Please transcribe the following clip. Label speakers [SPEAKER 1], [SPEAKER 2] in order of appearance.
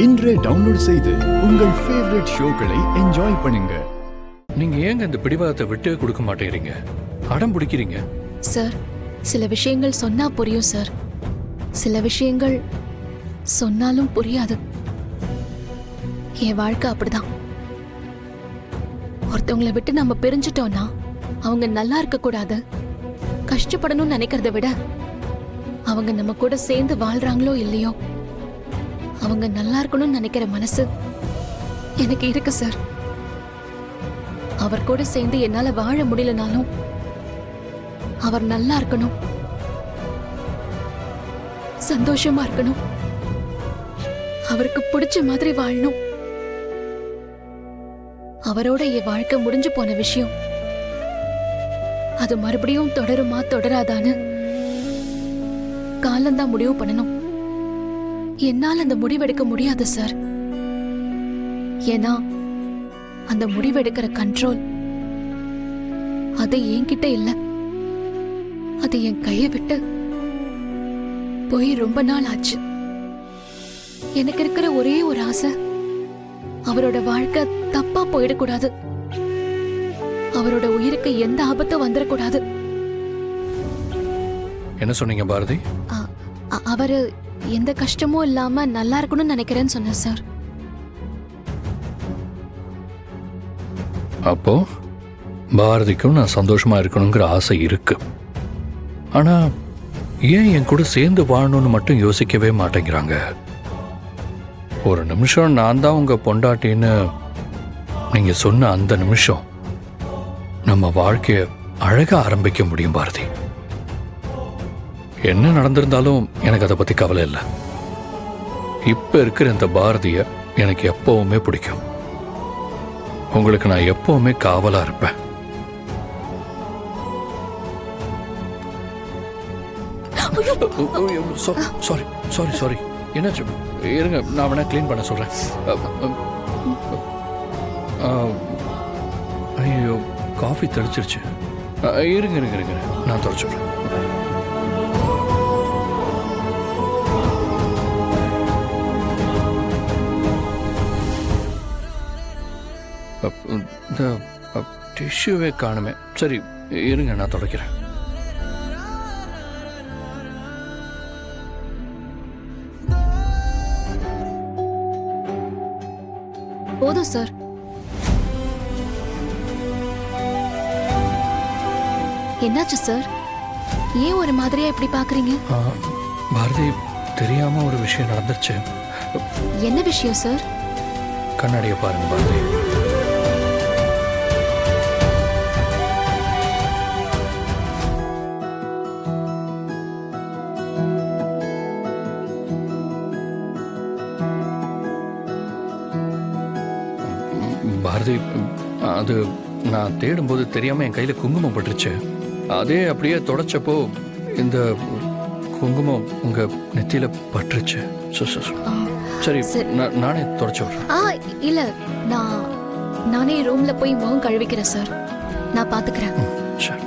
[SPEAKER 1] இன்றே டவுன்லோட் செய்து உங்கள் ஃபேவரட் ஷோக்களை என்ஜாய் பண்ணுங்க.
[SPEAKER 2] நீங்க ஏங்க இந்த பிடிவாதத்தை விட்டே கொடுக்க மாட்டேங்கிறீங்க? அடம் பிடிக்கிறீங்க.
[SPEAKER 3] சார், சில விஷயங்கள் சொன்னா புரியும் சார், சில விஷயங்கள் சொன்னாலும் புரியாது. என் வாழ்க்கை அப்படிதான். ஒருத்தவங்களை விட்டு நம்ம பிரிஞ்சிட்டோம்னா அவங்க நல்லா இருக்க கூடாது, கஷ்டப்படணும்னு நினைக்கிறத விட அவங்க நம்ம கூட சேர்ந்து வாழ்றாங்களோ இல்லையோ அவங்க நல்லா இருக்கணும்னு நினைக்கிற மனசு எனக்கு இருக்கு சார். அவர் கூட சேர்ந்து என்னால வாழ முடியலனாலும் அவர் நல்லா இருக்கணும், சந்தோஷமா இருக்கணும், அவருக்கு பிடிச்ச மாதிரி வாழணும். அவரோட என் வாழ்க்கை முடிஞ்சு போன விஷயம் அது மறுபடியும் தொடருமா தொடராதான்னு காலம்தான் முடிவு பண்ணணும். என்னால் அந்த முடிவெடுக்க முடியாது சார். ஏன்னா அந்த முடிவெடுக்கிற கண்ட்ரோல் அது என்கிட்ட இல்ல. அது என் கையை விட்டு போய் ரொம்ப நாள் ஆச்சு. எனக்கு இருக்கிற ஒரே ஒரு ஆசை, அவரோட வாழ்க்கை தப்பா போயிடக்கூடாது, அவரோட உயிருக்கு எந்த ஆபத்தும் வந்துடக்கூடாது.
[SPEAKER 2] என்ன சொன்னீங்க பாரதி?
[SPEAKER 3] அவரு எந்த கஷ்டமும் இல்லாம நல்லா இருக்கணும்னு நினைக்கிறேன்னு சொன்னார் சார்.
[SPEAKER 2] அப்போ பாரதிக்கும் நான் சந்தோஷமா இருக்கணுங்கிற ஆசை இருக்கு. ஆனா ஏன் என் கூட சேர்ந்து வாழணும்னு மட்டும் யோசிக்கவே மாட்டேங்கிறாங்க? ஒரு நிமிஷம் நான் தான் உங்க பொண்டாட்டின்னு நீங்க சொன்ன அந்த நிமிஷம் நம்ம வாழ்க்கைய அழகா ஆரம்பிக்க முடியும் பாரதி. என்ன நடந்திருந்தாலும் எனக்கு அதை பத்தி கவலை இல்லை. இப்ப இருக்கிற இந்த பாரதிய எனக்கு எப்பவுமே பிடிக்கும். உங்களுக்கு நான் எப்பவுமே காவலா இருப்பேன். சாரி சாரி சாரி, என்னாச்சு? இருங்க, நான் வேணா கிளீன் பண்ண சொல்றேன். ஐயோ, காஃபி தெளிச்சிருச்சு. இருங்க இருங்க இருங்க, நான் தொடச்சுடுறேன். இந்த டிஷ்யூவே காணுமே. சரி இருங்க, நான் தொடக்கிறேன்.
[SPEAKER 3] போதும் சார். என்னாச்சு சார்? ஏன் ஒரு மாதிரியா இப்படி பாக்குறீங்க?
[SPEAKER 2] பாரதி, தெரியாம ஒரு விஷயம் நடந்துருச்சு.
[SPEAKER 3] என்ன விஷயம் சார்?
[SPEAKER 2] கண்ணாடியை பாருங்க பாரதி. பாரதி, அது நான் தேடும்போது தெரியாம என் கையில குங்குமம் பட்டுருச்சு. அதே அப்படியே தொடச்சப்போ இந்த குங்குமம் உங்க நெத்தியில பட்டுருச்சு. சரி, நானே தொடச்சு விடுறேன்.
[SPEAKER 3] இல்ல, நானே ரூம்ல போய் முகம் கழுவிக்கிறேன் சார். நான் பாத்துக்கிறேன்.
[SPEAKER 2] சரி.